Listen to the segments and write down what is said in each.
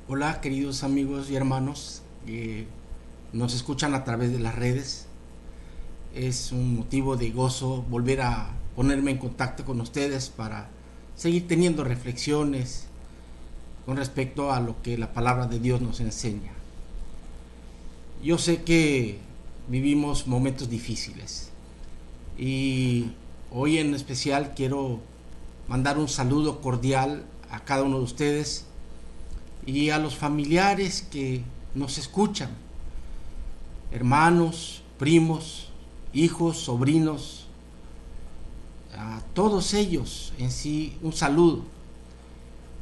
Hola queridos amigos y hermanos que nos escuchan a través de las redes. Es un motivo de gozo volver a ponerme en contacto con ustedes para seguir teniendo reflexiones con respecto a lo que la palabra de Dios nos enseña. Yo sé que vivimos momentos difíciles y hoy en especial quiero mandar un saludo cordial a cada uno de ustedes y a los familiares que nos escuchan, hermanos, primos, hijos, sobrinos, a todos ellos en sí un saludo,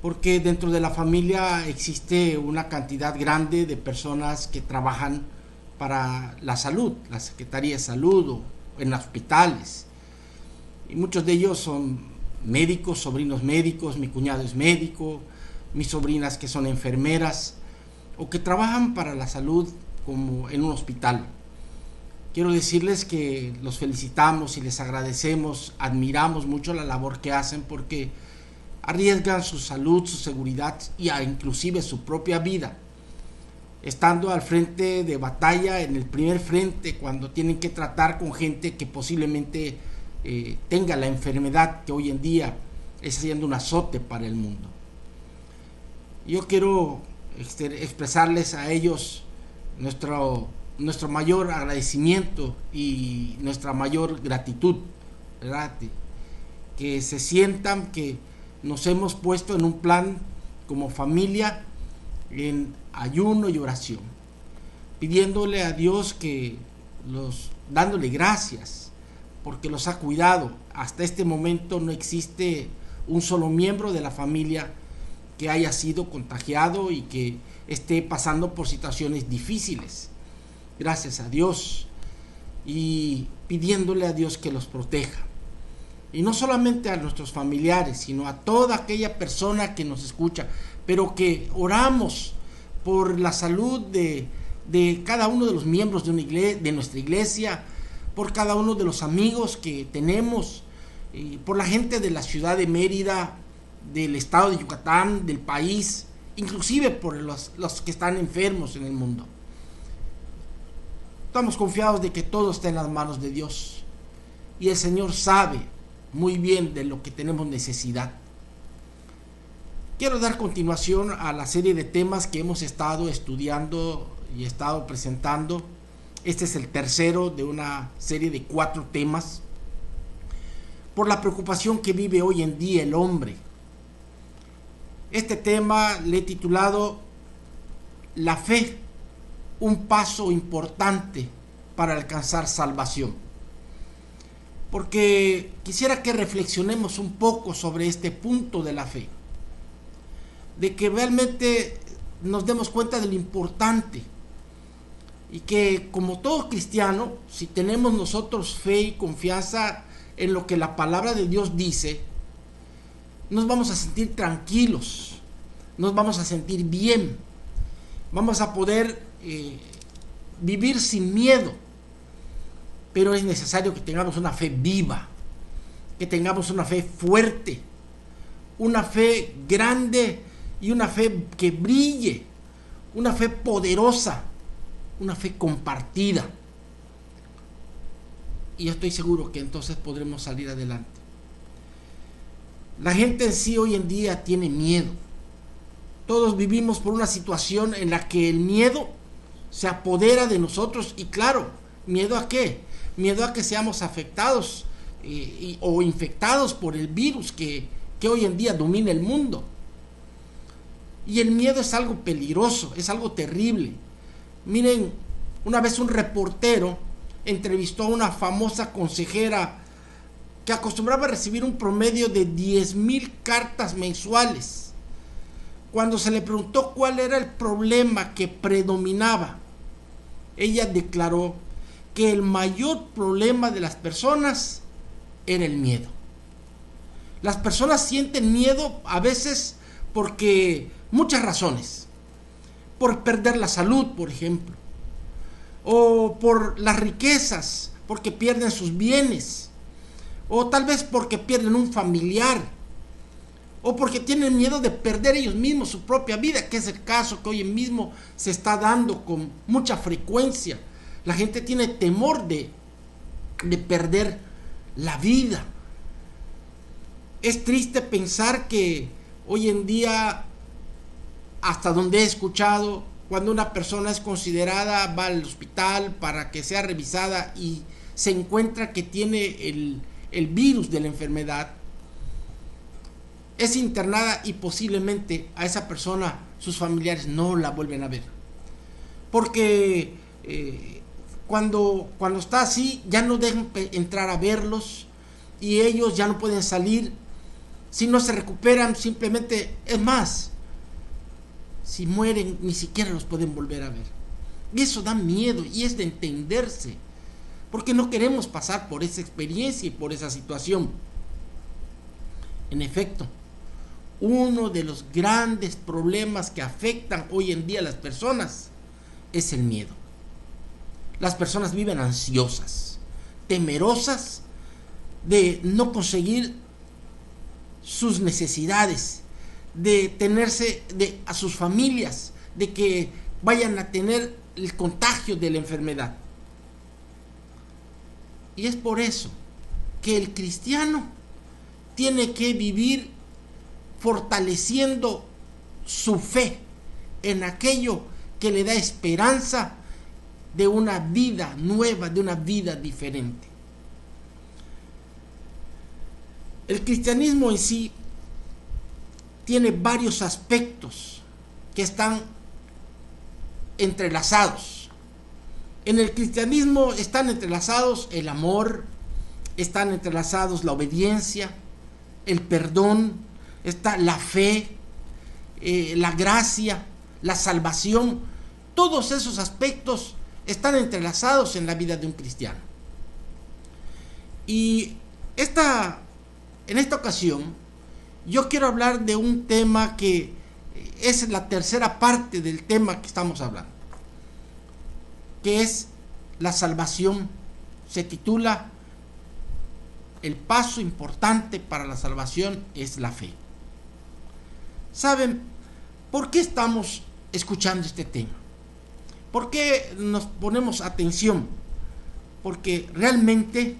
porque dentro de la familia existe una cantidad grande de personas que trabajan para la salud, la Secretaría de Salud o en hospitales, y muchos de ellos son médicos, sobrinos médicos, mi cuñado es médico, mis sobrinas que son enfermeras o que trabajan para la salud como en un hospital. Quiero decirles que los felicitamos y les agradecemos, admiramos mucho la labor que hacen porque arriesgan su salud, su seguridad y inclusive su propia vida, estando al frente de batalla, en el primer frente, cuando tienen que tratar con gente que posiblemente tenga la enfermedad que hoy en día está siendo un azote para el mundo. Yo quiero expresarles a ellos nuestro mayor agradecimiento y nuestra mayor gratitud, ¿verdad? Que se sientan que nos hemos puesto en un plan como familia en ayuno y oración, pidiéndole a Dios dándole gracias porque los ha cuidado. Hasta este momento no existe un solo miembro de la familia que haya sido contagiado y que esté pasando por situaciones difíciles. Gracias a Dios y pidiéndole a Dios que los proteja. Y no solamente a nuestros familiares, sino a toda aquella persona que nos escucha, pero que oramos por la salud de cada uno de los miembros de nuestra iglesia, por cada uno de los amigos que tenemos, por la gente de la ciudad de Mérida, del estado de Yucatán, del país, inclusive por los que están enfermos en el mundo. Estamos confiados de que todo está en las manos de Dios y el Señor sabe muy bien de lo que tenemos necesidad. Quiero dar continuación a la serie de temas que hemos estado estudiando y estado presentando. Este es el tercero de una serie de 4 temas por la preocupación que vive hoy en día el hombre. Este tema le he titulado La fe, un paso importante para alcanzar salvación. Porque quisiera que reflexionemos un poco sobre este punto de la fe, de que realmente nos demos cuenta de lo importante y que como todo cristiano, si tenemos nosotros fe y confianza en lo que la palabra de Dios dice, nos vamos a sentir tranquilos, nos vamos a sentir bien, vamos a poder vivir sin miedo. Pero es necesario que tengamos una fe viva, que tengamos una fe fuerte, una fe grande y una fe que brille, una fe poderosa, una fe compartida. Y yo estoy seguro que entonces podremos salir adelante. La gente en sí hoy en día tiene miedo. Todos vivimos por una situación en la que el miedo se apodera de nosotros y claro, ¿miedo a qué? Miedo a que seamos afectados o infectados por el virus que hoy en día domina el mundo. Y el miedo es algo peligroso, es algo terrible. Miren, una vez un reportero entrevistó a una famosa consejera que acostumbraba a recibir un promedio de 10,000 cartas mensuales. Cuando se le preguntó cuál era el problema que predominaba, ella declaró que el mayor problema de las personas era el miedo. Las personas sienten miedo a veces porque muchas razones. Por perder la salud, por ejemplo, o por las riquezas, porque pierden sus bienes, o tal vez porque pierden un familiar, o porque tienen miedo de perder ellos mismos su propia vida, que es el caso que hoy mismo se está dando con mucha frecuencia. La gente tiene temor de perder la vida. Es triste pensar que hoy en día, hasta donde he escuchado, cuando una persona es considerada, va al hospital para que sea revisada y se encuentra que tiene el virus de la enfermedad, es internada y posiblemente a esa persona sus familiares no la vuelven a ver. Porque cuando está así, ya no dejan entrar a verlos y ellos ya no pueden salir. Si no se recuperan, simplemente, es más, si mueren, ni siquiera los pueden volver a ver. Y eso da miedo y es de entenderse, porque no queremos pasar por esa experiencia y por esa situación. En efecto, uno de los grandes problemas que afectan hoy en día a las personas es el miedo. Las personas viven ansiosas, temerosas de no conseguir sus necesidades, de tenerse a sus familias, de que vayan a tener el contagio de la enfermedad. Y es por eso que el cristiano tiene que vivir fortaleciendo su fe en aquello que le da esperanza de una vida nueva, de una vida diferente. El cristianismo en sí tiene varios aspectos que están entrelazados. En el cristianismo están entrelazados el amor, están entrelazados la obediencia, el perdón, está la fe, la gracia, la salvación. Todos esos aspectos están entrelazados en la vida de un cristiano. Y en esta ocasión yo quiero hablar de un tema que es la tercera parte del tema que estamos hablando, que es la salvación. Se titula El paso importante para la salvación es la fe. ¿Saben por qué estamos escuchando este tema? ¿Por qué nos ponemos atención? Porque realmente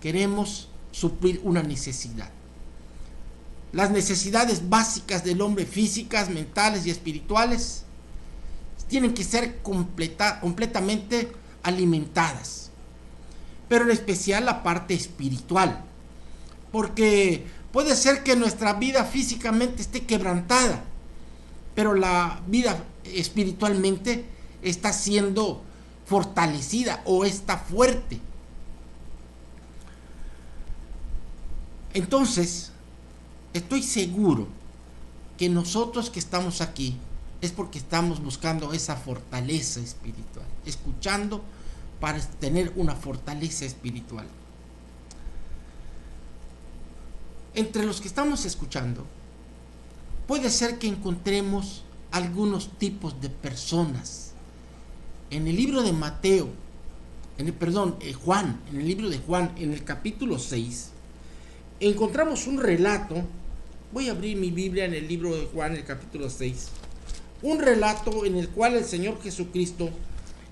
queremos suplir una necesidad. Las necesidades básicas del hombre, físicas, mentales y espirituales, tienen que ser completamente alimentadas. Pero en especial la parte espiritual. Porque puede ser que nuestra vida físicamente esté quebrantada, pero la vida espiritualmente está siendo fortalecida o está fuerte. Entonces, estoy seguro que nosotros que estamos aquí es porque estamos buscando esa fortaleza espiritual, escuchando para tener una fortaleza espiritual. Entre los que estamos escuchando, puede ser que encontremos algunos tipos de personas. En el libro de Mateo, Juan, en el libro de Juan, en el capítulo 6, encontramos un relato. Voy a abrir mi Biblia en el libro de Juan, el capítulo 6. Un relato en el cual el Señor Jesucristo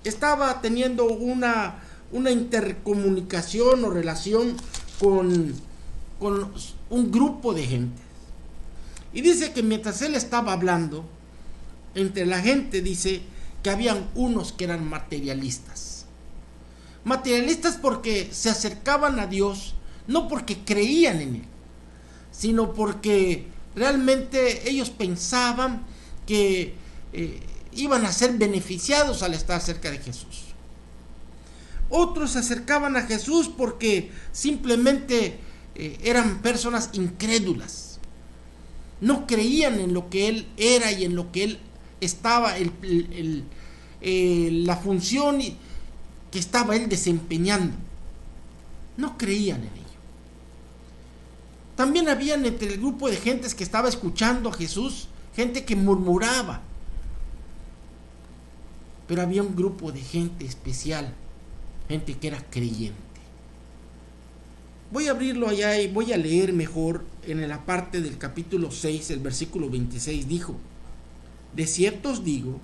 estaba teniendo una intercomunicación o relación con un grupo de gente. Y dice que mientras él estaba hablando, entre la gente dice que habían unos que eran materialistas. Materialistas porque se acercaban a Dios no porque creían en Él, sino porque realmente ellos pensaban que iban a ser beneficiados al estar cerca de Jesús. Otros se acercaban a Jesús porque simplemente eran personas incrédulas. No creían en lo que Él era y en lo que Él estaba, la función que estaba Él desempeñando. No creían en ello. También habían entre el grupo de gentes que estaba escuchando a Jesús, gente que murmuraba. Pero había un grupo de gente especial, gente que era creyente. Voy a abrirlo allá y voy a leer mejor en la parte del capítulo 6, el versículo 26, dijo: de cierto os digo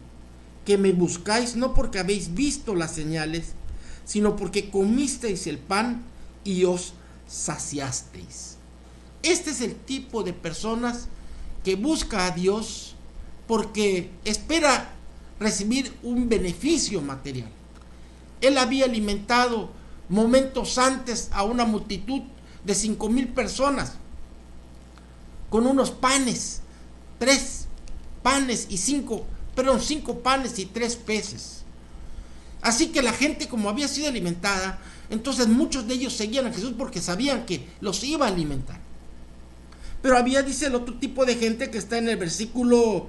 que me buscáis no porque habéis visto las señales, sino porque comisteis el pan y os saciasteis. Este es el tipo de personas que busca a Dios porque espera recibir un beneficio material. Él había alimentado momentos antes a una multitud de 5,000 personas con unos panes, 5 panes y 3 peces. Así que la gente, como había sido alimentada, entonces muchos de ellos seguían a Jesús porque sabían que los iba a alimentar. Pero había, dice, el otro tipo de gente que está en el versículo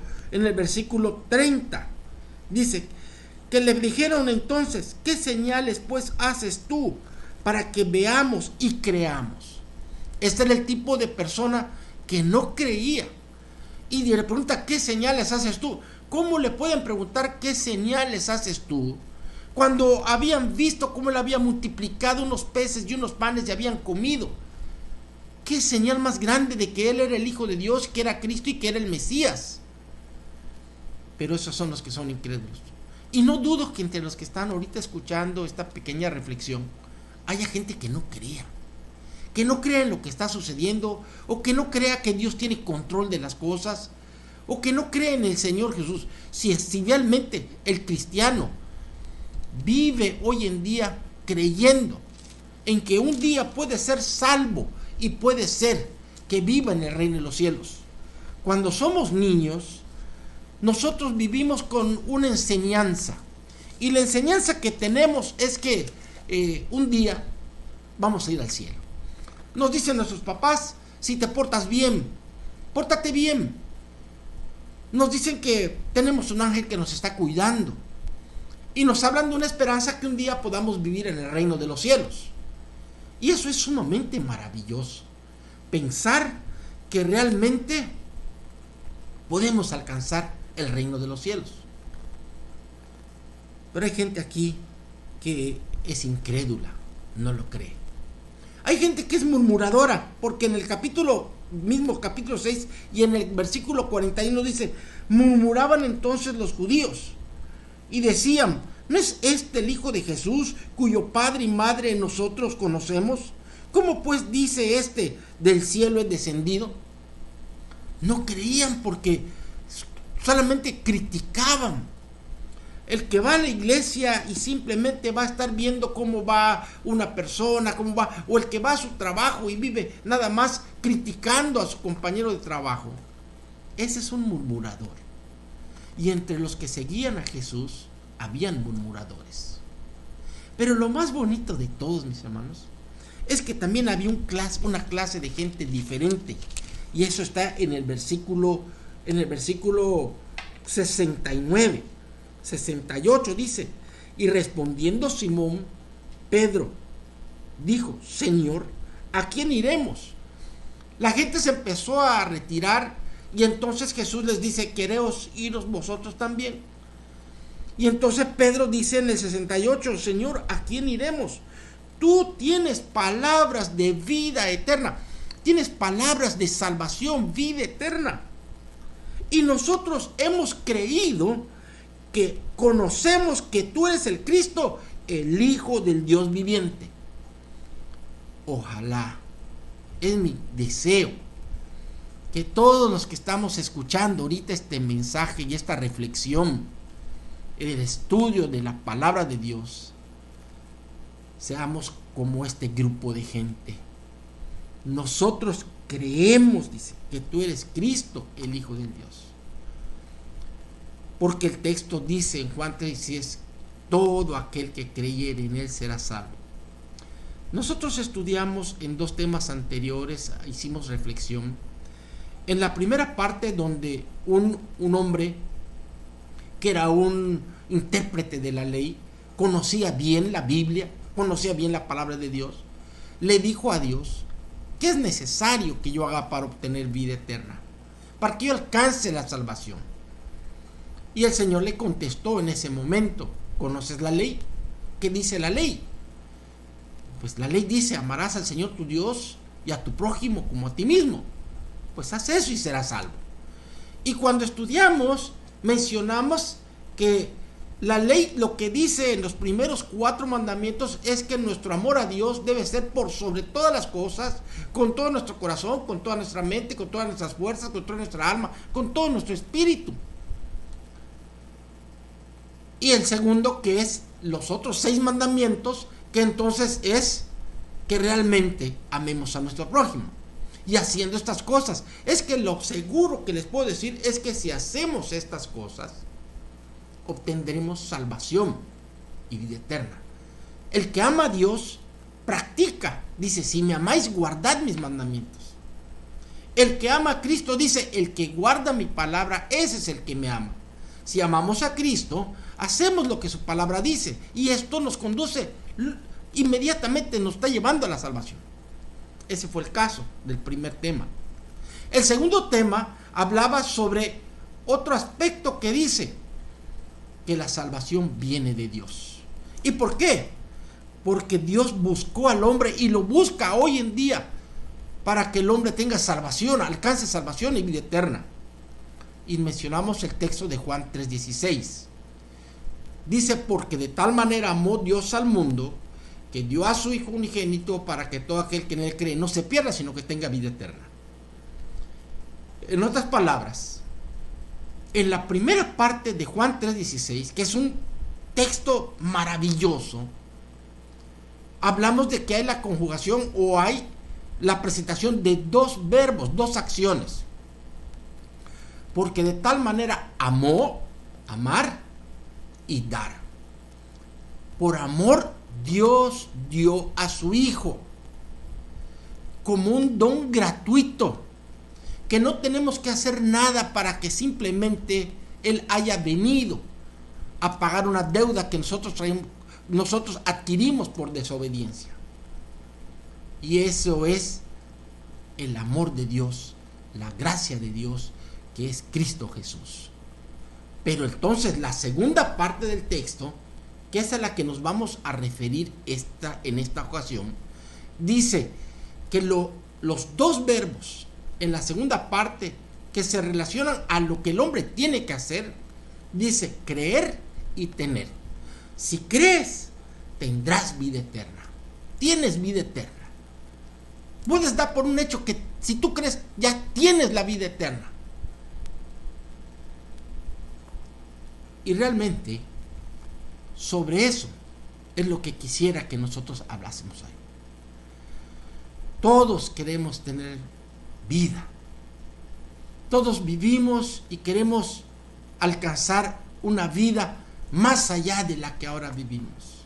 30. Dice que le dijeron entonces: ¿qué señales pues haces tú para que veamos y creamos? Este era el tipo de persona que no creía. Y le pregunta: ¿qué señales haces tú? ¿Cómo le pueden preguntar qué señales haces tú cuando habían visto cómo él había multiplicado unos peces y unos panes y habían comido? ¿Qué señal más grande de que él era el Hijo de Dios, que era Cristo y que era el Mesías? Pero esos son los que son incrédulos. Y no dudo que entre los que están ahorita escuchando esta pequeña reflexión haya gente que no crea en lo que está sucediendo, o que no crea que Dios tiene control de las cosas, o que no cree en el Señor Jesús. Si realmente el cristiano vive hoy en día creyendo en que un día puede ser salvo y puede ser que viva en el reino de los cielos. Cuando somos niños, nosotros vivimos con una enseñanza, y la enseñanza que tenemos es que un día vamos a ir al cielo. Nos dicen nuestros papás: si te portas bien, pórtate bien. Nos dicen que tenemos un ángel que nos está cuidando, y nos hablan de una esperanza que un día podamos vivir en el reino de los cielos. Y eso es sumamente maravilloso, pensar que realmente podemos alcanzar el reino de los cielos. Pero hay gente aquí que es incrédula, no lo cree. Hay gente que es murmuradora, porque en el capítulo 6 y en el versículo 41 dice: murmuraban entonces los judíos y decían: ¿no es este el Hijo de Jesús, cuyo padre y madre nosotros conocemos? ¿Cómo pues dice este: del cielo es descendido? No creían porque solamente criticaban. El que va a la iglesia y simplemente va a estar viendo cómo va una persona, o el que va a su trabajo y vive nada más criticando a su compañero de trabajo, ese es un murmurador. Y entre los que seguían a Jesús habían murmuradores. Pero lo más bonito de todos, mis hermanos, es que también había una clase de gente diferente. Y eso está en el versículo 69, 68 dice: y respondiendo Simón Pedro dijo: Señor, ¿a quién iremos? La gente se empezó a retirar, y entonces Jesús les dice: ¿queréis iros vosotros también? Y entonces Pedro dice en el 68: Señor, ¿a quién iremos? Tú tienes palabras de vida eterna, tienes palabras de salvación, vida eterna. Y nosotros hemos creído que conocemos que tú eres el Cristo, el Hijo del Dios viviente. Ojalá, es mi deseo, que todos los que estamos escuchando ahorita este mensaje y esta reflexión, el estudio de la palabra de Dios, seamos como este grupo de gente. Nosotros creemos, dice, que tú eres Cristo, el Hijo de Dios. Porque el texto dice en Juan 3:10: todo aquel que creyere en él será salvo. Nosotros estudiamos en 2 temas anteriores, hicimos reflexión. En la primera parte, donde un hombre que era un intérprete de la ley, conocía bien la Biblia, conocía bien la palabra de Dios, le dijo a Dios: ¿qué es necesario que yo haga para obtener vida eterna? Para que yo alcance la salvación. Y el Señor le contestó en ese momento: ¿conoces la ley? ¿Qué dice la ley? Pues la ley dice, amarás al Señor tu Dios y a tu prójimo como a ti mismo. Pues haz eso y serás salvo. Y cuando estudiamos, mencionamos que la ley lo que dice en los primeros 4 mandamientos es que nuestro amor a Dios debe ser por sobre todas las cosas, con todo nuestro corazón, con toda nuestra mente, con todas nuestras fuerzas, con toda nuestra alma, con todo nuestro espíritu. Y el segundo, que es los otros 6 mandamientos, que entonces es que realmente amemos a nuestro prójimo. Y haciendo estas cosas, es que lo seguro que les puedo decir es que si hacemos estas cosas, obtendremos salvación y vida eterna. El que ama a Dios practica, dice, si me amáis, guardad mis mandamientos. El que ama a Cristo dice, el que guarda mi palabra, ese es el que me ama. Si amamos a Cristo, hacemos lo que su palabra dice, y esto nos conduce, inmediatamente nos está llevando a la salvación. Ese fue el caso del primer tema. El segundo tema hablaba sobre otro aspecto que dice que la salvación viene de Dios. ¿Y por qué? Porque Dios buscó al hombre y lo busca hoy en día para que el hombre tenga salvación, alcance salvación y vida eterna. Y mencionamos el texto de Juan 3:16. Dice, porque de tal manera amó Dios al mundo, que dio a su Hijo unigénito para que todo aquel que en él cree no se pierda, sino que tenga vida eterna. En otras palabras, en la primera parte de Juan 3:16, que es un texto maravilloso, hablamos de que hay la conjugación o hay la presentación de 2 verbos, 2 acciones. Porque de tal manera amó, amar y dar. Por amor, Dios dio a su Hijo como un don gratuito, que no tenemos que hacer nada para que simplemente Él haya venido a pagar una deuda que nosotros adquirimos por desobediencia. Y eso es el amor de Dios, la gracia de Dios, que es Cristo Jesús. Pero entonces la segunda parte del texto, que es a la que nos vamos a referir en esta ocasión, dice que los 2 verbos en la segunda parte que se relacionan a lo que el hombre tiene que hacer, dice creer y tener. Si crees, tendrás vida eterna. Tienes vida eterna. Puedes dar por un hecho que si tú crees, ya tienes la vida eterna. Y realmente, sobre eso es lo que quisiera que nosotros hablásemos hoy. Todos queremos tener vida. Todos vivimos y queremos alcanzar una vida más allá de la que ahora vivimos.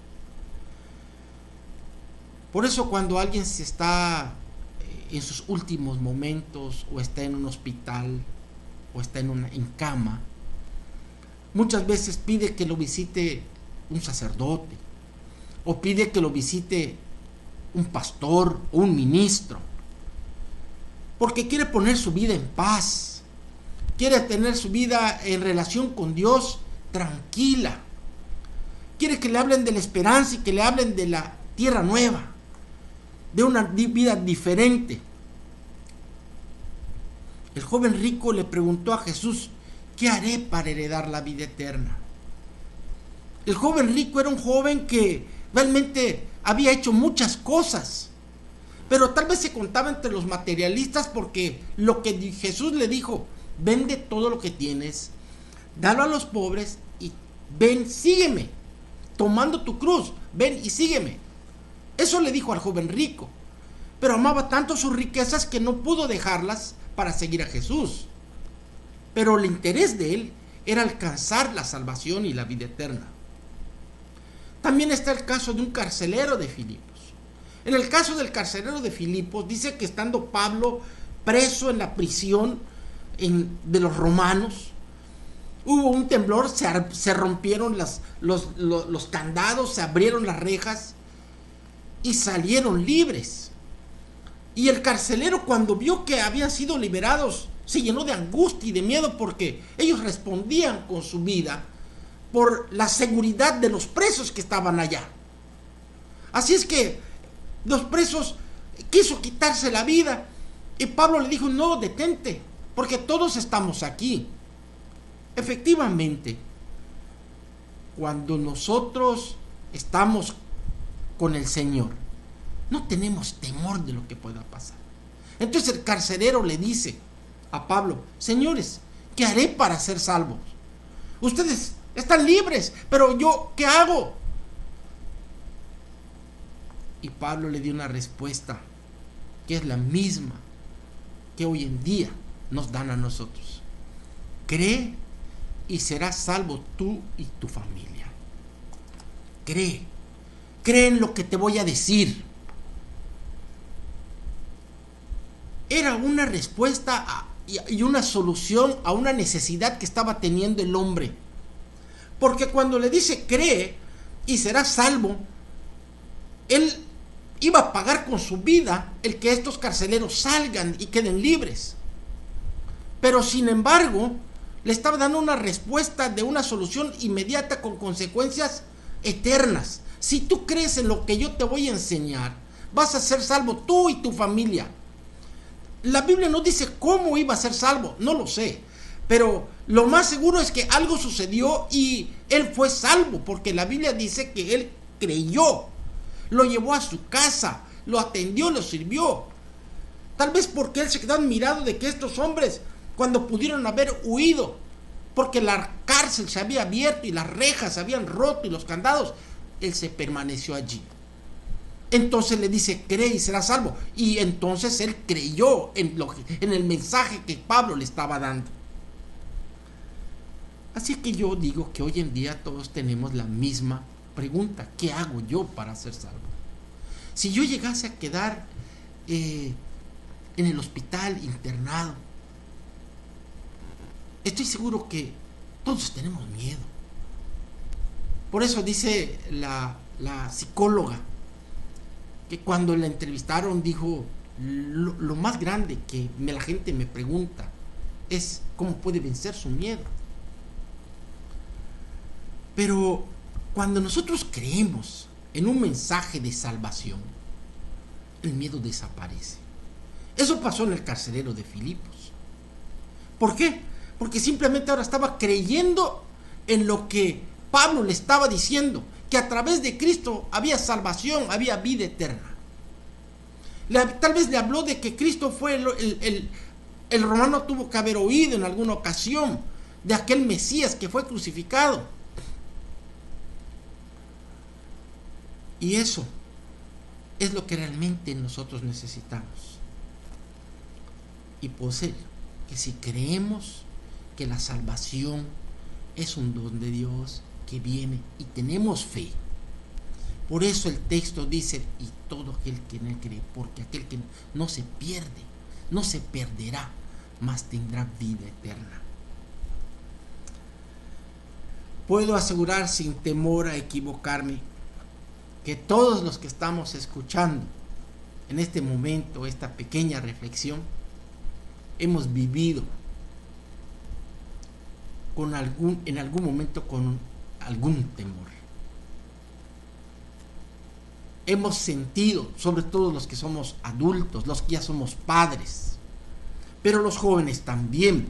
Por eso cuando alguien se está en sus últimos momentos, o está en un hospital, o está en cama, muchas veces pide que lo visite un sacerdote, o pide que lo visite un pastor o un ministro, porque quiere poner su vida en paz, quiere tener su vida en relación con Dios tranquila, quiere que le hablen de la esperanza y que le hablen de la tierra nueva, de una vida diferente. El joven rico le preguntó a Jesús, ¿qué haré para heredar la vida eterna? El joven rico era un joven que realmente había hecho muchas cosas, pero tal vez se contaba entre los materialistas, porque lo que Jesús le dijo, vende todo lo que tienes, dalo a los pobres y ven, sígueme, tomando tu cruz, ven y sígueme. Eso le dijo al joven rico, pero amaba tanto sus riquezas que no pudo dejarlas para seguir a Jesús. Pero el interés de él era alcanzar la salvación y la vida eterna. También está el caso de un carcelero de Filipos. En el caso del carcelero de Filipos, dice que estando Pablo preso en la prisión de los romanos, hubo un temblor, se rompieron los candados, se abrieron las rejas y salieron libres. Y el carcelero, cuando vio que habían sido liberados, se llenó de angustia y de miedo, porque ellos respondían con su vida por la seguridad de los presos que estaban allá. Así es que Los presos quiso quitarse la vida. Y Pablo le dijo, no, detente, porque todos estamos aquí. Efectivamente, cuando nosotros estamos con el Señor, no tenemos temor de lo que pueda pasar. Entonces el carcelero le dice a Pablo, señores, ¿qué haré para ser salvos? Ustedes están libres, pero yo, ¿qué hago? Y Pablo le dio una respuesta que es la misma que hoy en día nos dan a nosotros. Cree y serás salvo tú y tu familia. Cree en lo que te voy a decir. Era una respuesta y una solución a una necesidad que estaba teniendo el hombre. Porque cuando le dice cree y serás salvo, él iba a pagar con su vida el que estos carceleros salgan y queden libres. Pero sin embargo, le estaba dando una respuesta de una solución inmediata con consecuencias eternas. Si tú crees en lo que yo te voy a enseñar, vas a ser salvo tú y tu familia. La Biblia no dice cómo iba a ser salvo, no lo sé. Pero lo más seguro es que algo sucedió y él fue salvo, porque la Biblia dice que él creyó. Lo llevó a su casa, lo atendió, lo sirvió. Tal vez porque él se quedó admirado de que estos hombres, cuando pudieron haber huido, porque la cárcel se había abierto y las rejas se habían roto y los candados, él se permaneció allí. Entonces le dice, cree y será salvo. Y entonces él creyó en el mensaje que Pablo le estaba dando. Así que yo digo que hoy en día todos tenemos la misma pregunta. ¿Qué hago yo para ser salvo? Si yo llegase a quedar en el hospital internado, estoy seguro que todos tenemos miedo. Por eso dice la psicóloga que cuando la entrevistaron dijo, lo más grande que la gente me pregunta es cómo puede vencer su miedo. Pero cuando nosotros creemos en un mensaje de salvación, el miedo desaparece. Eso pasó en el carcelero de Filipos. ¿Por qué? Porque simplemente ahora estaba creyendo en lo que Pablo le estaba diciendo, que a través de Cristo había salvación, había vida eterna. Tal vez le habló de que Cristo fue el romano tuvo que haber oído en alguna ocasión de aquel Mesías que fue crucificado. Y eso es lo que realmente nosotros necesitamos. Y pues que si creemos que la salvación es un don de Dios que viene y tenemos fe. Por eso el texto dice, y todo aquel que en él cree, porque aquel que no se pierde, no se perderá, mas tendrá vida eterna. Puedo asegurar sin temor a equivocarme que todos los que estamos escuchando en este momento, esta pequeña reflexión, hemos vivido en algún momento con algún temor. Hemos sentido, sobre todo los que somos adultos, los que ya somos padres, pero los jóvenes también.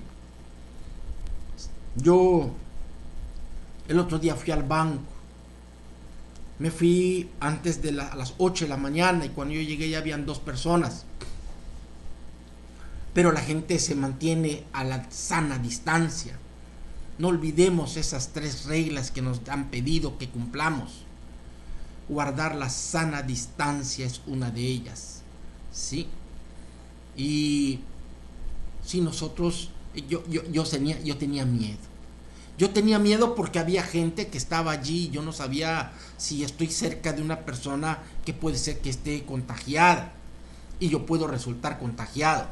Yo el otro día fui al banco. Me fui antes a las 8 de la mañana y cuando yo llegué ya habían 2 personas. Pero la gente se mantiene a la sana distancia. No olvidemos esas 3 reglas que nos han pedido que cumplamos. Guardar la sana distancia es una de ellas. ¿Sí? Y si nosotros, yo tenía miedo. Yo tenía miedo porque había gente que estaba allí y yo no sabía si estoy cerca de una persona que puede ser que esté contagiada y yo puedo resultar contagiado.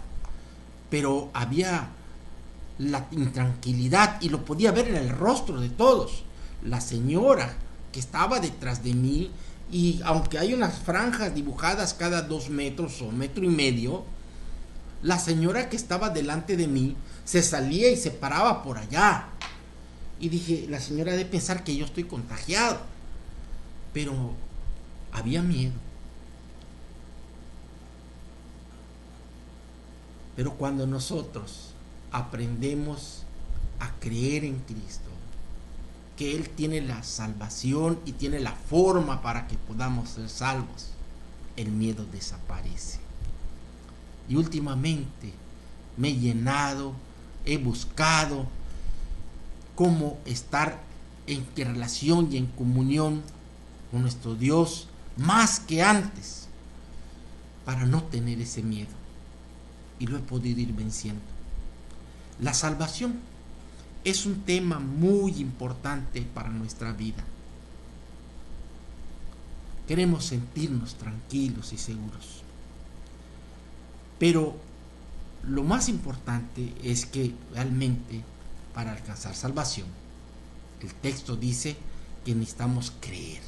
Pero había la intranquilidad y lo podía ver en el rostro de todos. La señora que estaba detrás de mí, y aunque hay unas franjas dibujadas cada 2 metros o 1,5 metros, la señora que estaba delante de mí se salía y se paraba por allá. Y dije, la señora debe pensar que yo estoy contagiado. Pero había miedo. Pero cuando nosotros aprendemos a creer en Cristo, que Él tiene la salvación y tiene la forma para que podamos ser salvos, el miedo desaparece. Y últimamente me he llenado, he buscado cómo estar en relación y en comunión con nuestro Dios más que antes, para no tener ese miedo. Y lo he podido ir venciendo. La salvación es un tema muy importante para nuestra vida. Queremos sentirnos tranquilos y seguros. Pero lo más importante es que realmente para alcanzar salvación, el texto dice que necesitamos creer.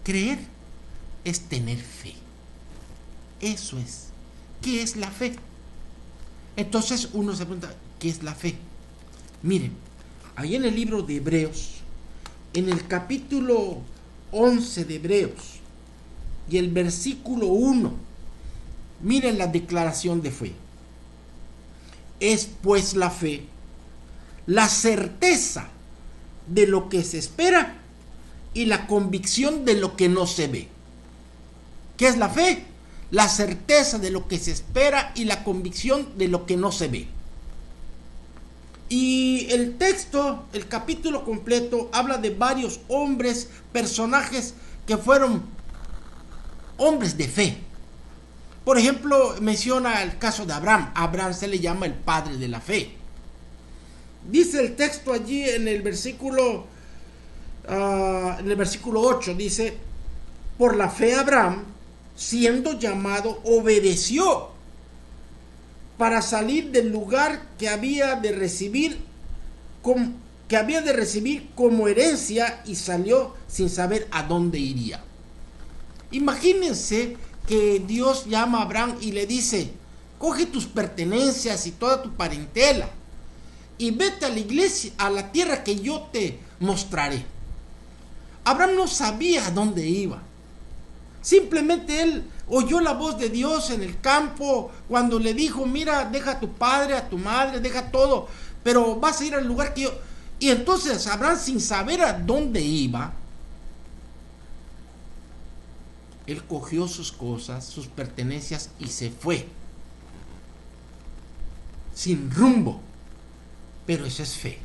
Creer es tener fe. Eso es. ¿Qué es la fe? Entonces uno se pregunta, ¿qué es la fe? Miren, ahí en el libro de Hebreos, en el capítulo 11 de Hebreos y el versículo 1, miren la declaración de fe. Es pues la fe, la certeza de lo que se espera y la convicción de lo que no se ve. ¿Qué es la fe? La certeza de lo que se espera y la convicción de lo que no se ve. Y el texto, el capítulo completo, habla de varios hombres, personajes que fueron hombres de fe. Por ejemplo, menciona el caso de Abraham. Abraham se le llama el padre de la fe. Dice el texto allí en el versículo 8, dice: por la fe Abraham, siendo llamado, obedeció para salir del lugar que había de recibir como herencia, y salió sin saber a dónde iría. Imagínense que Dios llama a Abraham y le dice: coge tus pertenencias y toda tu parentela y vete a la iglesia, a la tierra que yo te mostraré. Abraham no sabía a dónde iba. Simplemente él oyó la voz de Dios en el campo cuando le dijo: mira, deja a tu padre, a tu madre, deja todo, pero vas a ir al lugar que yo... Y entonces Abraham, sin saber a dónde iba, él cogió sus cosas, sus pertenencias y se fue. Sin rumbo. Pero eso es fe.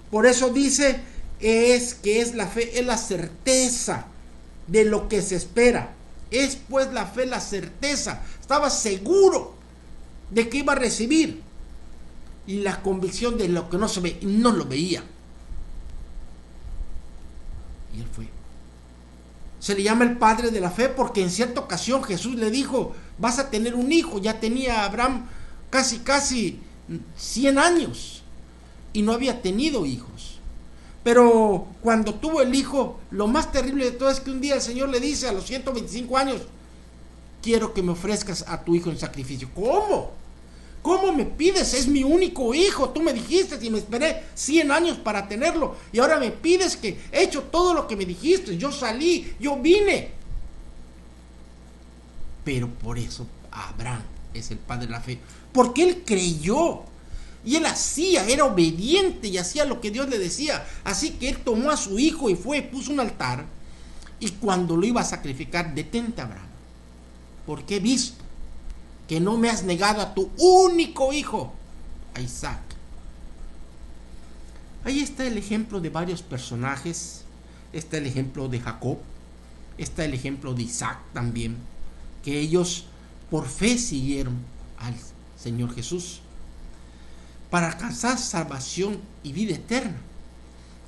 Por eso dice que es la fe, es la certeza de lo que se espera. Es pues la fe, la certeza. Estaba seguro de que iba a recibir. Y la convicción de lo que no se ve, y no lo veía. Y él fue. Se le llama el padre de la fe porque en cierta ocasión Jesús le dijo: vas a tener un hijo. Ya tenía Abraham casi 100 años y no había tenido hijos. Pero cuando tuvo el hijo, lo más terrible de todo es que un día el Señor le dice a los 125 años: quiero que me ofrezcas a tu hijo en sacrificio. ¿Cómo? ¿Cómo me pides? Es mi único hijo. Tú me dijiste y me esperé 100 años para tenerlo. Y ahora me pides que he hecho todo lo que me dijiste. Yo salí, yo vine. Pero por eso Abraham es el padre de la fe. Porque él creyó. Y él era obediente y hacía lo que Dios le decía. Así que él tomó a su hijo y fue, puso un altar. Y cuando lo iba a sacrificar: detente, Abraham, porque he visto que no me has negado a tu único hijo, a Isaac. Ahí está el ejemplo de varios personajes. Está el ejemplo de Jacob. Está el ejemplo de Isaac también, que ellos por fe siguieron al Señor Jesús. Para alcanzar salvación y vida eterna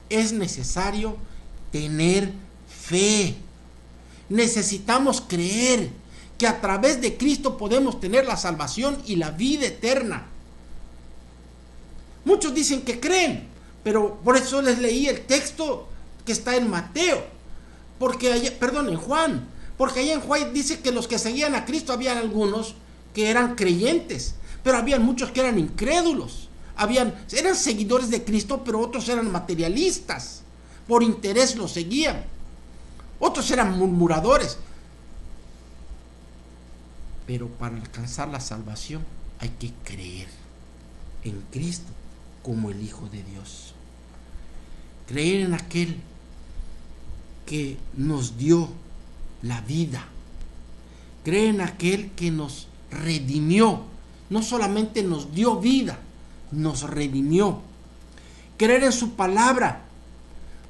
es necesario tener fe. Necesitamos creer que a través de Cristo podemos tener la salvación y la vida eterna. Muchos dicen que creen, pero por eso les leí el texto que está en Mateo, en Juan, porque allá en Juan dice que los que seguían a Cristo, habían algunos que eran creyentes, pero habían muchos que eran incrédulos. Eran seguidores de Cristo, pero otros eran materialistas, por interés los seguían. Otros eran murmuradores. Pero para alcanzar la salvación hay que creer en Cristo como el Hijo de Dios. Creer en aquel que nos dio la vida. Creer en aquel que nos redimió. No solamente nos dio vida, nos redimió. Creer en su palabra,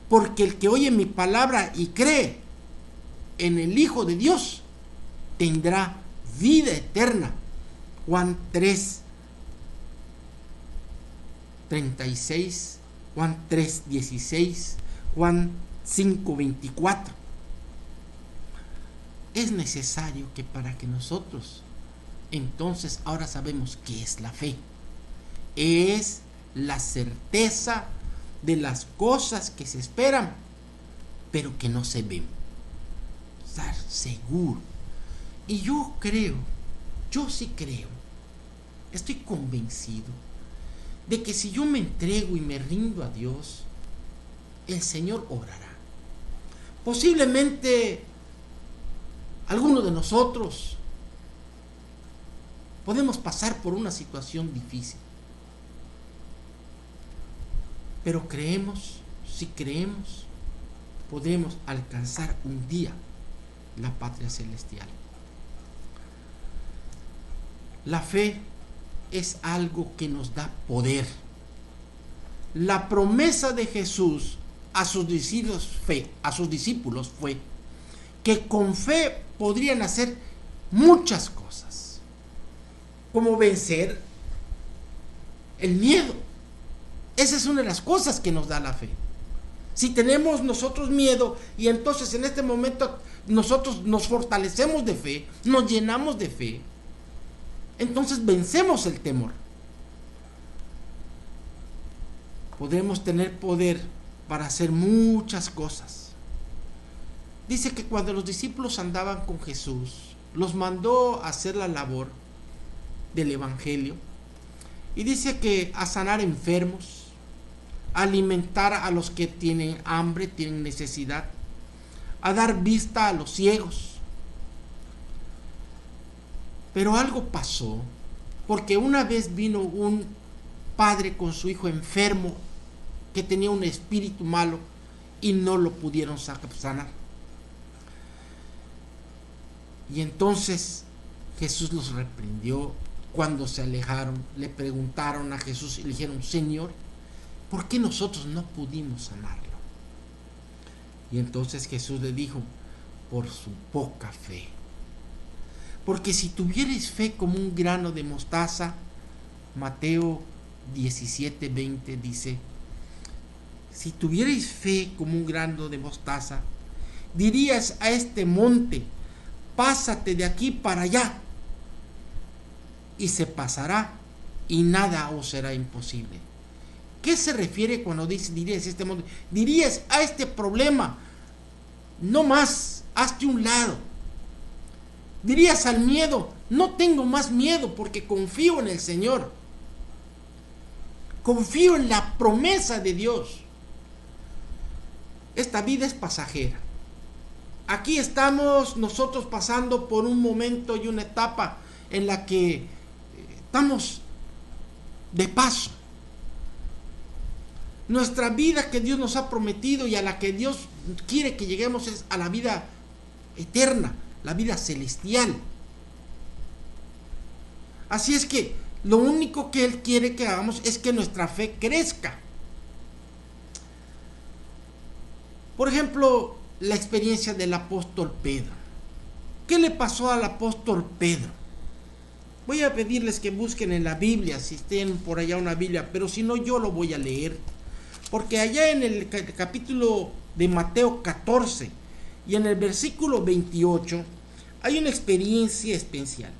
porque el que oye mi palabra y cree en el Hijo de Dios tendrá vida eterna. Juan 3:36, Juan 3:16, Juan 5:24. Es necesario que para que nosotros entonces ahora sabemos qué es la fe. Es la certeza de las cosas que se esperan, pero que no se ven. Estar seguro. Y yo sí creo, estoy convencido de que si yo me entrego y me rindo a Dios, el Señor obrará. Posiblemente algunos de nosotros podemos pasar por una situación difícil, pero si creemos, podemos alcanzar un día la patria celestial. La fe es algo que nos da poder. La promesa de Jesús a sus discípulos fue que con fe podrían hacer muchas cosas, como vencer el miedo. Esa es una de las cosas que nos da la fe. Si tenemos nosotros miedo y entonces en este momento nosotros nos fortalecemos de fe, nos llenamos de fe, entonces vencemos el temor. Podremos tener poder para hacer muchas cosas. Dice que cuando los discípulos andaban con Jesús, los mandó a hacer la labor del evangelio. Y dice que a sanar enfermos, a alimentar a los que tienen hambre, tienen necesidad, a dar vista a los ciegos. Pero algo pasó, porque una vez vino un padre con su hijo enfermo que tenía un espíritu malo y no lo pudieron sanar. Y entonces Jesús los reprendió. Cuando se alejaron, le preguntaron a Jesús y le dijeron: Señor, ¿por qué nosotros no pudimos sanarlo? Y entonces Jesús le dijo: por su poca fe. Porque si tuvierais fe como un grano de mostaza, Mateo 17:20 dice: si tuvierais fe como un grano de mostaza, dirías a este monte: pásate de aquí para allá, y se pasará, y nada os será imposible. ¿Qué se refiere cuando dirías a este monte? Dirías a este problema: no más, hazte un lado. Dirías al miedo: no tengo más miedo porque confío en el Señor. Confío en la promesa de Dios. Esta vida es pasajera. Aquí estamos nosotros pasando por un momento y una etapa en la que estamos de paso. Nuestra vida que Dios nos ha prometido y a la que Dios quiere que lleguemos es a la vida eterna, la vida celestial. Así es que lo único que Él quiere que hagamos es que nuestra fe crezca. Por ejemplo, la experiencia del apóstol Pedro. ¿Qué le pasó al apóstol Pedro? Voy a pedirles que busquen en la Biblia, si tienen por allá una Biblia, pero si no, yo lo voy a leer. Porque allá en el capítulo de Mateo 14 y en el versículo 28 hay una experiencia especial.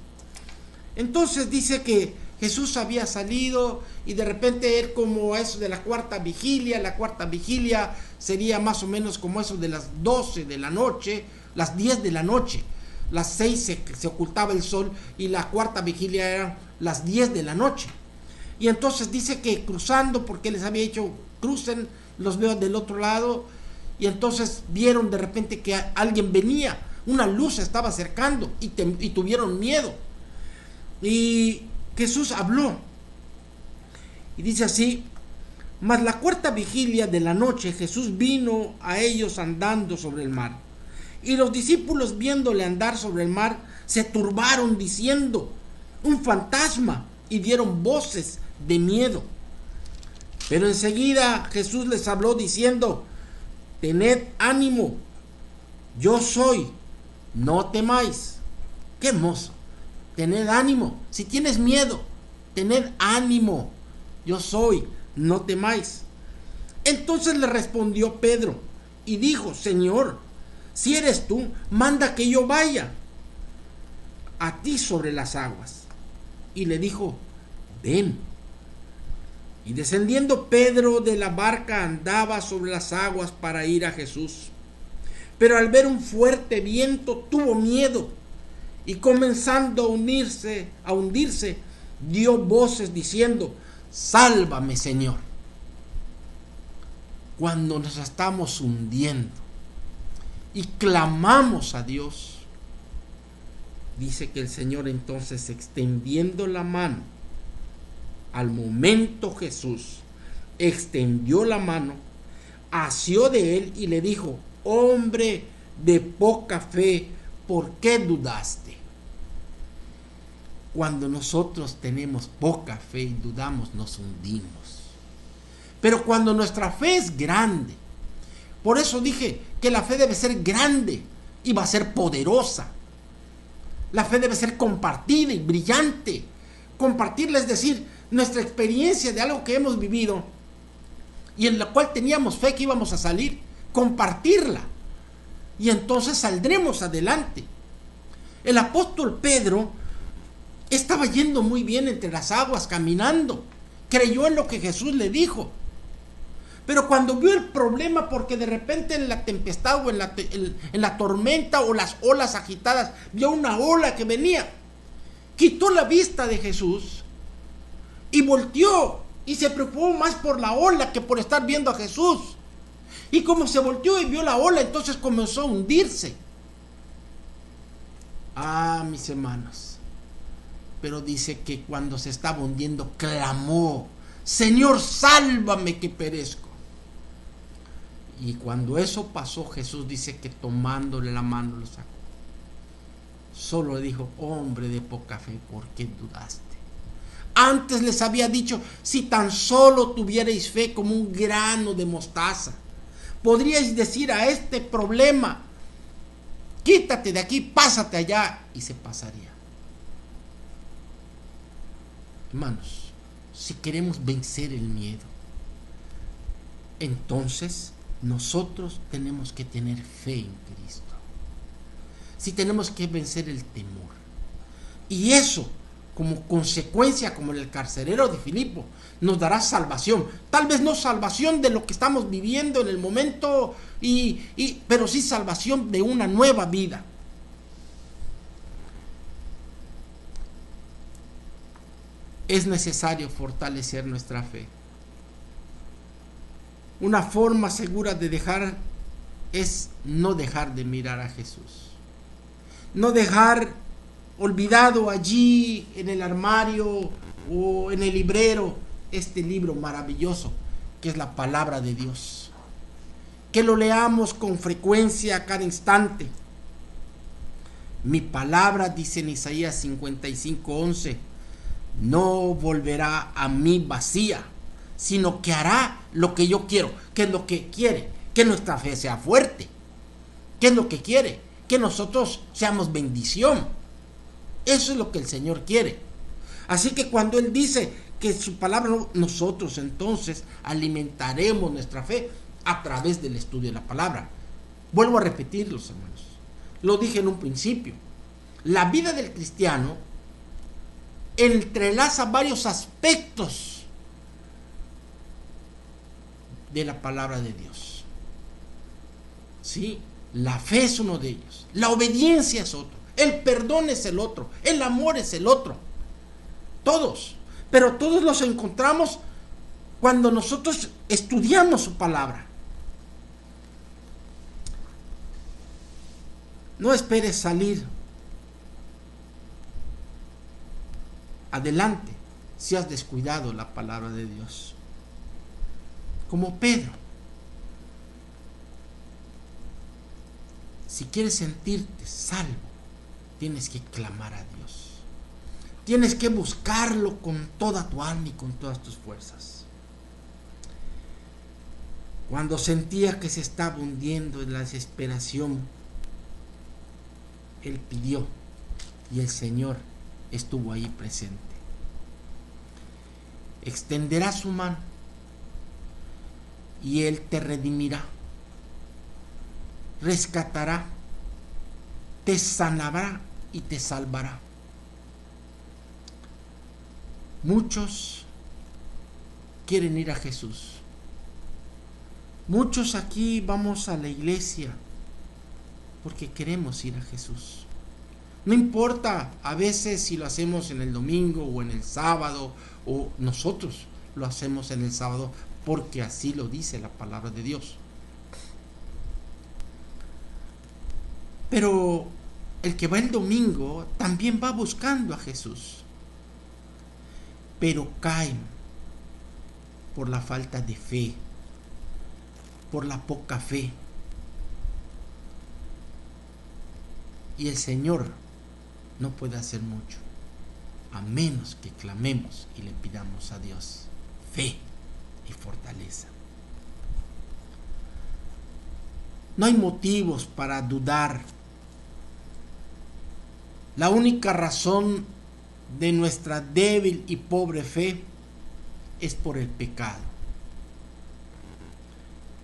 Entonces dice que Jesús había salido y de repente él, como eso de la cuarta vigilia sería más o menos como eso de las 12 de la noche, las 10 de la noche. Las 6 se ocultaba el sol y la cuarta vigilia eran las 10 de la noche. Y entonces dice que cruzando, porque les había dicho: crucen, los veo del otro lado. Y entonces vieron de repente que alguien venía, una luz se estaba acercando y tuvieron miedo. Y Jesús habló. Y dice así: mas la cuarta vigilia de la noche Jesús vino a ellos andando sobre el mar. Y los discípulos, viéndole andar sobre el mar, se turbaron diciendo: un fantasma, y dieron voces de miedo. Pero enseguida Jesús les habló diciendo: tened ánimo, yo soy, no temáis. Qué hermoso. Tened ánimo. Si tienes miedo, tened ánimo, yo soy, no temáis. Entonces le respondió Pedro y dijo: Señor, si eres tú, manda que yo vaya a ti sobre las aguas. Y le dijo: ven. Y descendiendo Pedro de la barca, andaba sobre las aguas para ir a Jesús. Pero al ver un fuerte viento tuvo miedo, y comenzando a hundirse, dio voces diciendo: sálvame, Señor. Cuando nos estamos hundiendo y clamamos a Dios, dice que el Señor entonces, extendiendo la mano, al momento Jesús extendió la mano, asió de él y le dijo: hombre de poca fe, ¿por qué dudaste? Cuando nosotros tenemos poca fe y dudamos, nos hundimos. Pero cuando nuestra fe es grande, por eso dije que la fe debe ser grande y va a ser poderosa. La fe debe ser compartida y brillante. Compartirla es decir, nuestra experiencia de algo que hemos vivido y en la cual teníamos fe que íbamos a salir, compartirla. Y entonces saldremos adelante. El apóstol Pedro estaba yendo muy bien entre las aguas, caminando. Creyó en lo que Jesús le dijo. Pero cuando vio el problema, porque de repente en la tempestad o en la tormenta o las olas agitadas, vio una ola que venía, quitó la vista de Jesús y volteó y se preocupó más por la ola que por estar viendo a Jesús. Y como se volteó y vio la ola, entonces comenzó a hundirse. Ah, mis hermanos. Pero dice que cuando se estaba hundiendo, clamó: Señor, sálvame que perezco. Y cuando eso pasó, Jesús dice que tomándole la mano lo sacó. Solo le dijo: hombre de poca fe, ¿por qué dudaste? Antes les había dicho: si tan solo tuvierais fe como un grano de mostaza, podríais decir a este problema: quítate de aquí, pásate allá, y se pasaría. Hermanos, si queremos vencer el miedo, entonces nosotros tenemos que tener fe en Cristo. Si tenemos que vencer el temor. Y eso, como consecuencia, como en el carcelero de Filipo, nos dará salvación. Tal vez no salvación de lo que estamos viviendo en el momento, pero sí salvación de una nueva vida. Es necesario fortalecer nuestra fe. Una forma segura de dejar es no dejar de mirar a Jesús. No dejar olvidado allí en el armario o en el librero este libro maravilloso que es la palabra de Dios. Que lo leamos con frecuencia a cada instante. Mi palabra, dice en Isaías 55:11, no volverá a mí vacía, sino que hará lo que yo quiero. ¿Qué es lo que quiere? Que nuestra fe sea fuerte. ¿Qué es lo que quiere? Que nosotros seamos bendición. Eso es lo que el Señor quiere. Así que cuando Él dice que su palabra, nosotros entonces alimentaremos nuestra fe a través del estudio de la palabra. Vuelvo a repetirlos, hermanos. Lo dije en un principio. La vida del cristiano entrelaza varios aspectos de la palabra de Dios. ¿Sí? La fe es uno de ellos. La obediencia es otro. El perdón es el otro. El amor es el otro. Todos. Pero todos los encontramos cuando nosotros estudiamos su palabra. No esperes salir adelante si has descuidado la palabra de Dios. Como Pedro, si quieres sentirte salvo, tienes que clamar a Dios. Tienes que buscarlo con toda tu alma y con todas tus fuerzas. Cuando sentía que se estaba hundiendo en la desesperación, él pidió y el Señor estuvo ahí presente. Extenderá su mano y Él te redimirá, rescatará, te sanará y te salvará. Muchos quieren ir a Jesús. Muchos aquí vamos a la iglesia porque queremos ir a Jesús. No importa a veces si lo hacemos en el domingo o en el sábado, o nosotros lo hacemos en el sábado porque así lo dice la palabra de Dios. Pero el que va el domingo también va buscando a Jesús, pero caen por la falta de fe, por la poca fe. Y el Señor no puede hacer mucho, a menos que clamemos y le pidamos a Dios fe y fortaleza. No hay motivos para dudar. La única razón de nuestra débil y pobre fe es por el pecado.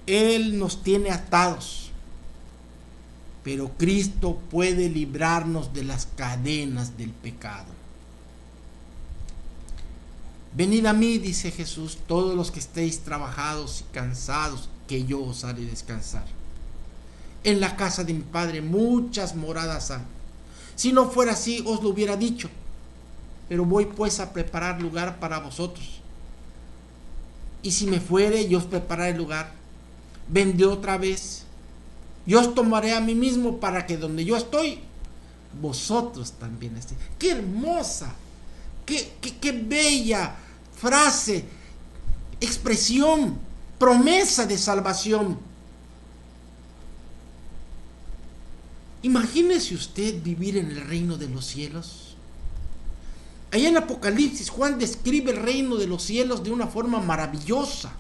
Él nos tiene atados, pero Cristo puede librarnos de las cadenas del pecado. Venid a mí, dice Jesús, todos los que estéis trabajados y cansados, que yo os haré descansar. En la casa de mi Padre muchas moradas hay. Si no fuera así, os lo hubiera dicho. Pero voy pues a preparar lugar para vosotros. Y si me fuere, yo os prepararé lugar. Vendré otra vez. Yo os tomaré a mí mismo para que donde yo estoy, vosotros también estéis. ¡Qué hermosa! ¡Qué bella frase! Expresión, promesa de salvación. Imagínese usted vivir en el reino de los cielos. Allá en Apocalipsis, Juan describe el reino de los cielos de una forma maravillosa.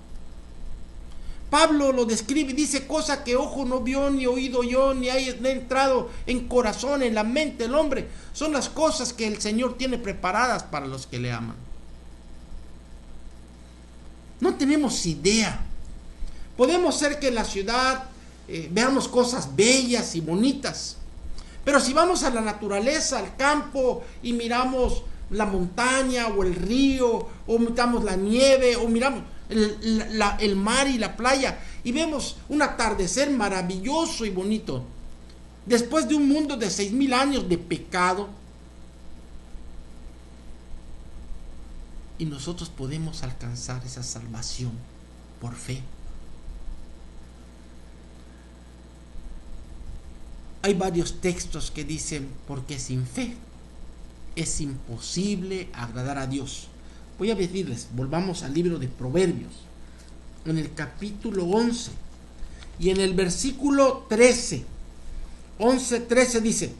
Pablo lo describe y dice cosas que ojo no vio, ni oído yo, ni ha entrado en corazón, en la mente del hombre. Son las cosas que el Señor tiene preparadas para los que le aman. No tenemos idea. Podemos ser que en la ciudad veamos cosas bellas y bonitas, pero si vamos a la naturaleza, al campo, y miramos la montaña o el río, o miramos la nieve, o miramos el mar y la playa, y vemos un atardecer maravilloso y bonito, después de un mundo de 6,000 años de pecado, y nosotros podemos alcanzar esa salvación por fe. Hay varios textos que dicen, porque sin fe es imposible agradar a Dios. Voy a decirles, volvamos al libro de Proverbios, en el capítulo 11, y en el versículo 13, 11:13 dice,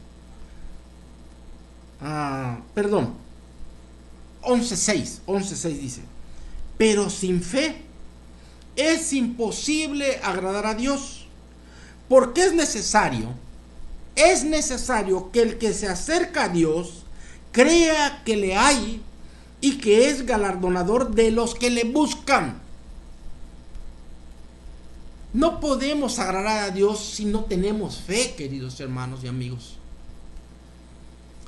11:6 dice, pero sin fe es imposible agradar a Dios, porque es necesario que el que se acerca a Dios crea que le hay y que es galardonador de los que le buscan. No podemos agradar a Dios si no tenemos fe, queridos hermanos y amigos.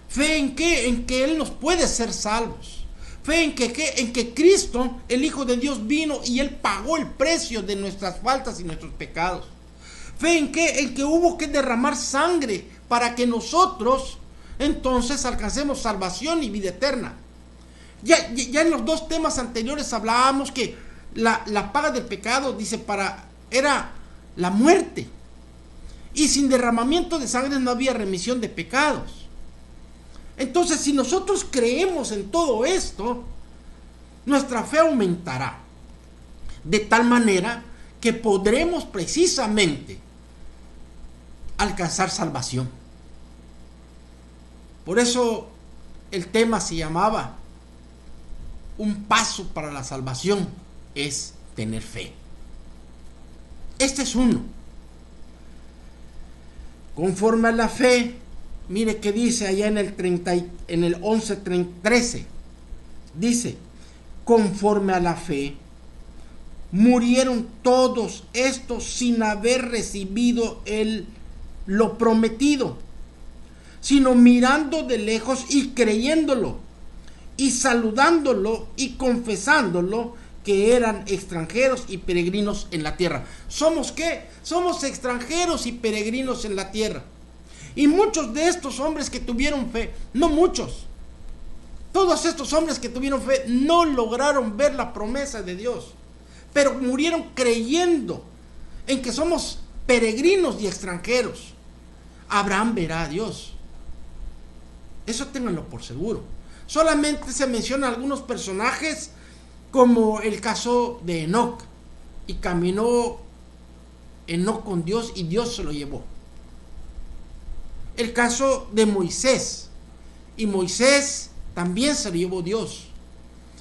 ¿Fe en qué? En que Él nos puede ser salvos. Fe en que Cristo, el Hijo de Dios, vino y Él pagó el precio de nuestras faltas y nuestros pecados. ¿Fe en qué? En que hubo que derramar sangre para que nosotros entonces alcancemos salvación y vida eterna. Ya en los dos temas anteriores hablábamos que la paga del pecado, dice, era la muerte. Y sin derramamiento de sangre no había remisión de pecados. Entonces, si nosotros creemos en todo esto, nuestra fe aumentará de tal manera que podremos precisamente alcanzar salvación. Por eso el tema se llamaba un paso para la salvación es tener fe. Este es uno. Conforme a la fe, mire que dice allá en el 11:13, dice, conforme a la fe, murieron todos estos sin haber recibido lo prometido, sino mirando de lejos y creyéndolo, y saludándolo y confesándolo, que eran extranjeros y peregrinos en la tierra. ¿Somos qué? Somos extranjeros y peregrinos en la tierra. Y muchos de estos hombres que tuvieron fe, no muchos, todos estos hombres que tuvieron fe no lograron ver la promesa de Dios, pero murieron creyendo en que somos peregrinos y extranjeros. Abraham verá a Dios. Eso ténganlo por seguro. Solamente se mencionan algunos personajes, como el caso de Enoc, y caminó Enoc con Dios y Dios se lo llevó. El caso de Moisés, y Moisés también se lo llevó Dios.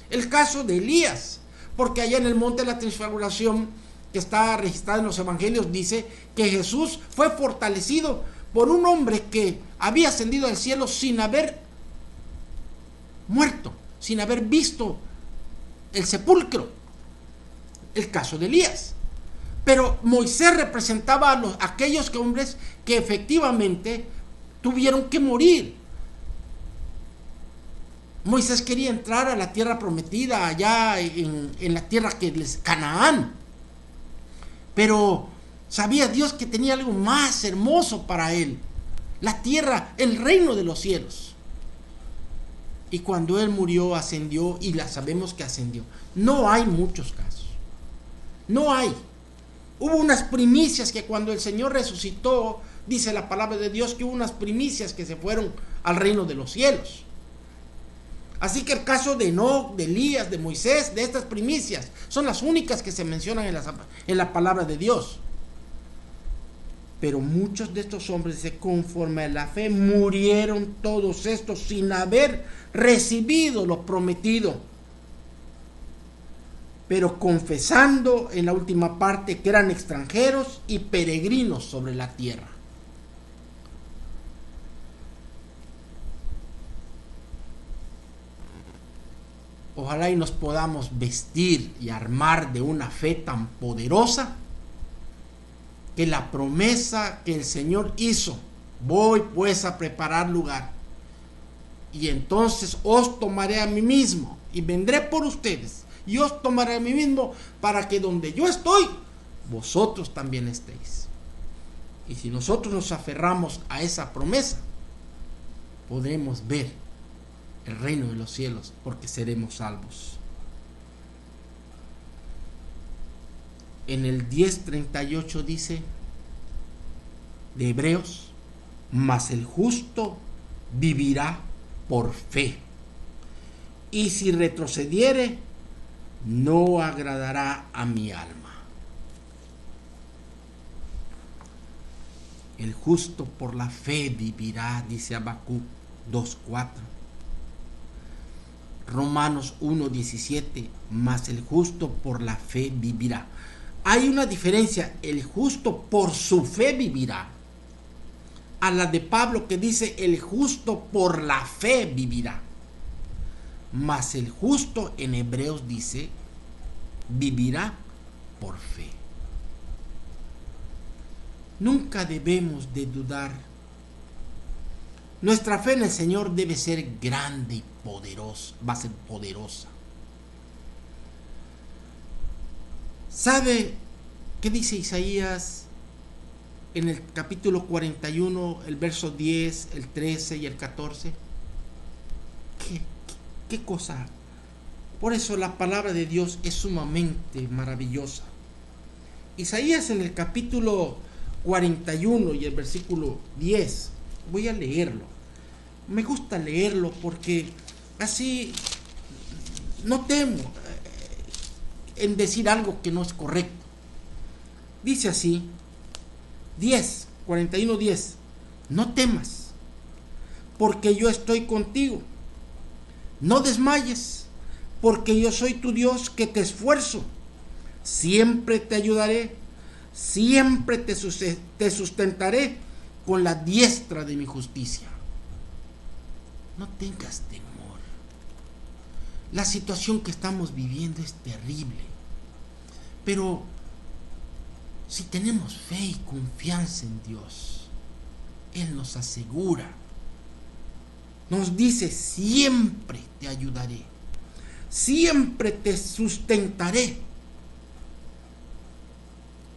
El caso de Elías, porque allá en el monte de la transfiguración, que está registrado en los evangelios, dice que Jesús fue fortalecido por un hombre que había ascendido al cielo sin haber muerto, sin haber visto el sepulcro. El caso de Elías. Pero Moisés representaba a aquellos hombres que efectivamente tuvieron que morir. Moisés quería entrar a la tierra prometida, allá en la tierra que es Canaán, pero sabía Dios que tenía algo más hermoso para él, la tierra, el reino de los cielos. Y cuando él murió, ascendió, y sabemos que ascendió. No hay muchos casos. No hay. Hubo unas primicias que cuando el Señor resucitó, dice la palabra de Dios que hubo unas primicias que se fueron al reino de los cielos. Así que el caso de Enoc, de Elías, de Moisés, de estas primicias, son las únicas que se mencionan en la palabra de Dios. Pero muchos de estos hombres, conforme a la fe, murieron todos estos sin haber recibido lo prometido, pero confesando en la última parte que eran extranjeros y peregrinos sobre la tierra. Ojalá y nos podamos vestir y armar de una fe tan poderosa, que la promesa que el Señor hizo, voy pues a preparar lugar, y entonces os tomaré a mí mismo, y vendré por ustedes, y os tomaré a mí mismo, para que donde yo estoy, vosotros también estéis. Y si nosotros nos aferramos a esa promesa, podremos ver el reino de los cielos, porque seremos salvos. En el 10:38 dice de Hebreos, mas el justo vivirá por fe, y si retrocediere, no agradará a mi alma. El justo por la fe vivirá, dice Habacuc 2:4. Romanos 1:17, mas el justo por la fe vivirá. Hay una diferencia, el justo por su fe vivirá, a la de Pablo que dice el justo por la fe vivirá. Mas el justo en Hebreos dice vivirá por fe. Nunca debemos de dudar. Nuestra fe en el Señor debe ser grande y poderosa, va a ser poderosa. ¿Sabe qué dice Isaías en el capítulo 41, el verso 10, el 13 y el 14? ¿Qué cosa? Por eso la palabra de Dios es sumamente maravillosa. Isaías en el capítulo 41 y el versículo 10, voy a leerlo. me gusta leerlo porque así no temo en decir algo que no es correcto. Dice así, 41:10, no temas, porque yo estoy contigo. No desmayes, porque yo soy tu Dios que te esfuerzo. Siempre te ayudaré, siempre te sustentaré con la diestra de mi justicia. No tengas temor. La situación que estamos viviendo es terrible, pero si tenemos fe y confianza en Dios, Él nos asegura, nos dice, siempre te ayudaré, siempre te sustentaré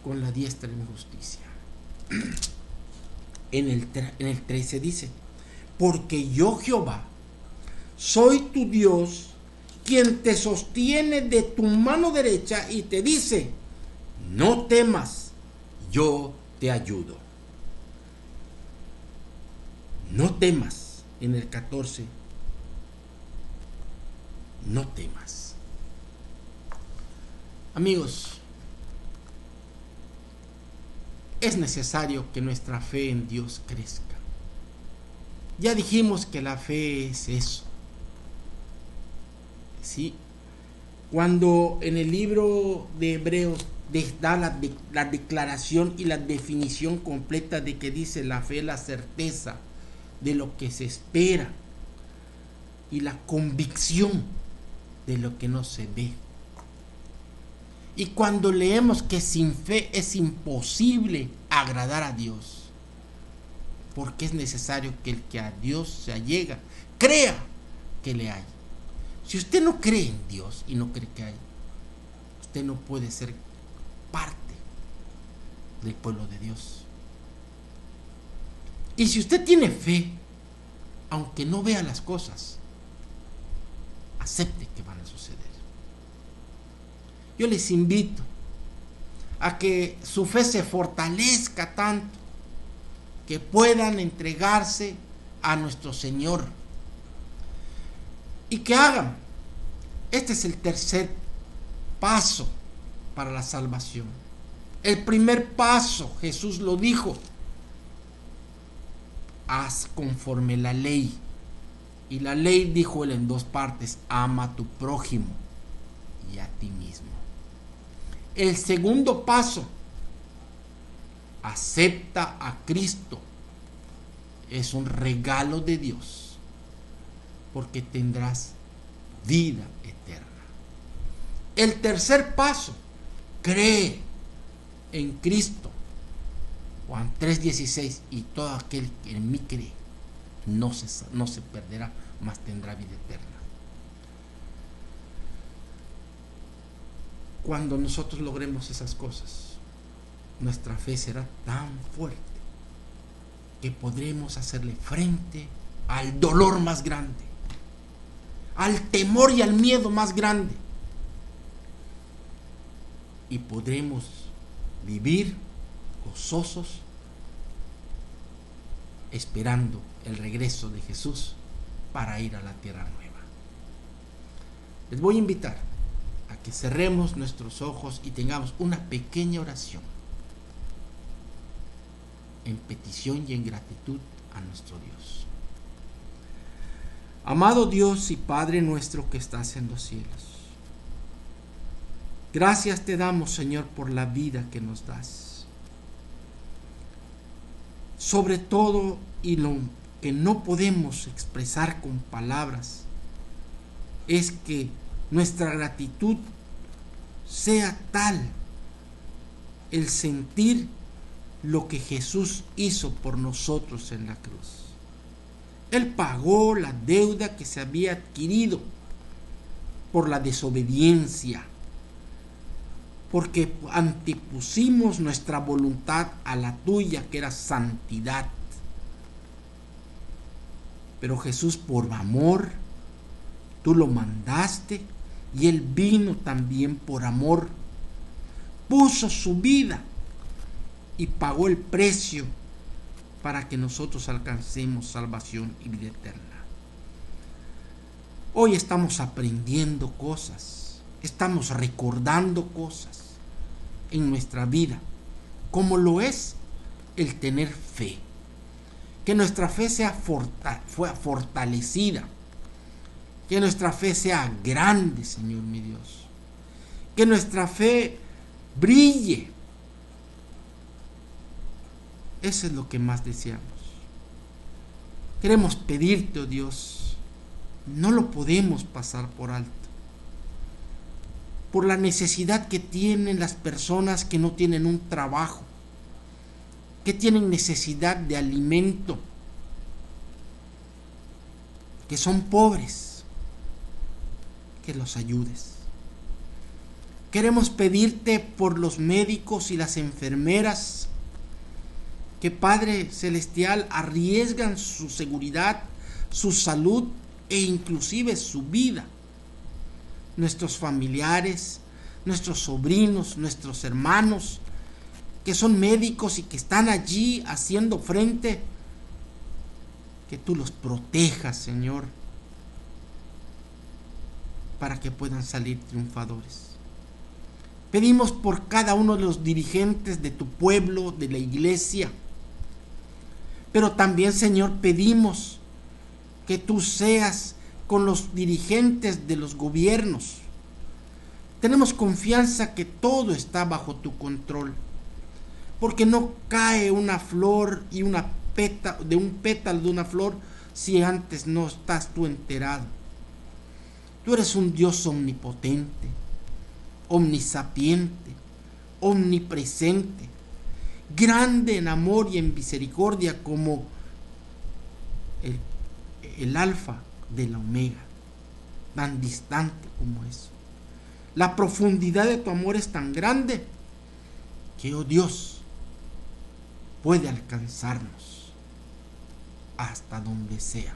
con la diestra de mi justicia. En el 13 dice, porque yo Jehová soy tu Dios, quien te sostiene de tu mano derecha y te dice, no temas, yo te ayudo. No temas, en el 14, no temas. Amigos, es necesario que nuestra fe en Dios crezca. Ya dijimos que la fe es eso. ¿Sí? Cuando en el libro de Hebreos da la declaración y la definición completa de que dice la fe, la certeza de lo que se espera y la convicción de lo que no se ve. Y cuando leemos que sin fe es imposible agradar a Dios, porque es necesario que el que a Dios se allega crea que le hay. Si usted no cree en Dios y no cree que hay, usted no puede ser parte del pueblo de Dios. Y si usted tiene fe, aunque no vea las cosas, acepte que van a suceder. Yo les invito a que su fe se fortalezca tanto que puedan entregarse a nuestro Señor y que hagan. Este es el tercer paso para la salvación. El primer paso, Jesús lo dijo, haz conforme la ley. Y la ley, dijo él en dos partes, ama a tu prójimo y a ti mismo. El segundo paso, acepta a Cristo. Es un regalo de Dios, porque tendrás vida eterna. El tercer paso, cree en Cristo. Juan 3:16, y todo aquel que en mí cree no se perderá, mas tendrá vida eterna. Cuando nosotros logremos esas cosas, nuestra fe será tan fuerte que podremos hacerle frente al dolor más grande, al temor y al miedo más grande, y podremos vivir gozosos esperando el regreso de Jesús para ir a la tierra nueva. Les voy a invitar a que cerremos nuestros ojos y tengamos una pequeña oración en petición y en gratitud a nuestro Dios. Amado Dios y Padre nuestro que estás en los cielos, gracias te damos, Señor, por la vida que nos das. Sobre todo, y lo que no podemos expresar con palabras, es que nuestra gratitud sea tal el sentir lo que Jesús hizo por nosotros en la cruz. Él pagó la deuda que se había adquirido por la desobediencia, porque antepusimos nuestra voluntad a la tuya, que era santidad. Pero Jesús, por amor, tú lo mandaste, y Él vino también por amor, puso su vida y pagó el precio para que nosotros alcancemos salvación y vida eterna. Hoy estamos aprendiendo cosas, estamos recordando cosas en nuestra vida, como lo es el tener fe. Que nuestra fe sea fortalecida, que nuestra fe sea grande, Señor mi Dios, que nuestra fe brille. Eso es lo que más deseamos. Queremos pedirte, oh Dios, no lo podemos pasar por alto, por la necesidad que tienen las personas que no tienen un trabajo, que tienen necesidad de alimento, que son pobres, que los ayudes. Queremos pedirte por los médicos y las enfermeras que, Padre Celestial, arriesgan su seguridad, su salud e inclusive su vida. Nuestros familiares, nuestros sobrinos, nuestros hermanos, que son médicos y que están allí haciendo frente, que tú los protejas, Señor, para que puedan salir triunfadores. Pedimos por cada uno de los dirigentes de tu pueblo, de la iglesia, pero también, Señor, pedimos que tú seas con los dirigentes de los gobiernos. Tenemos confianza que todo está bajo tu control, porque no cae una flor y un pétalo de una flor si antes no estás tú enterado. Tú eres un Dios omnipotente, omnisapiente, omnipresente, grande en amor y en misericordia, como el alfa de la omega, tan distante como eso. La profundidad de tu amor es tan grande que, oh Dios, puede alcanzarnos hasta donde sea.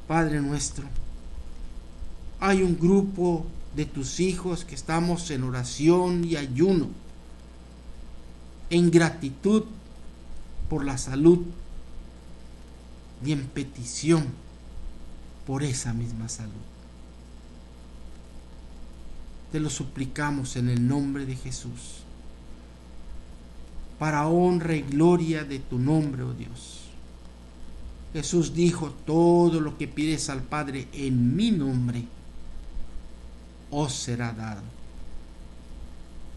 Padre nuestro, hay un grupo de tus hijos que estamos en oración y ayuno, en gratitud por la salud y en petición por esa misma salud. Te lo suplicamos en el nombre de Jesús, para honra y gloria de tu nombre, oh Dios. Jesús dijo: todo lo que pides al Padre en mi nombre os será dado.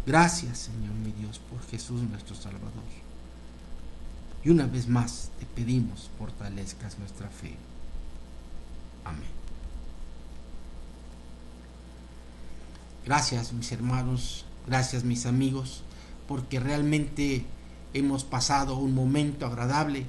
Gracias, Señor mi Dios, por Jesús nuestro Salvador. Y una vez más te pedimos fortalezcas nuestra fe. Amén. Gracias, mis hermanos, gracias, mis amigos, porque realmente hemos pasado un momento agradable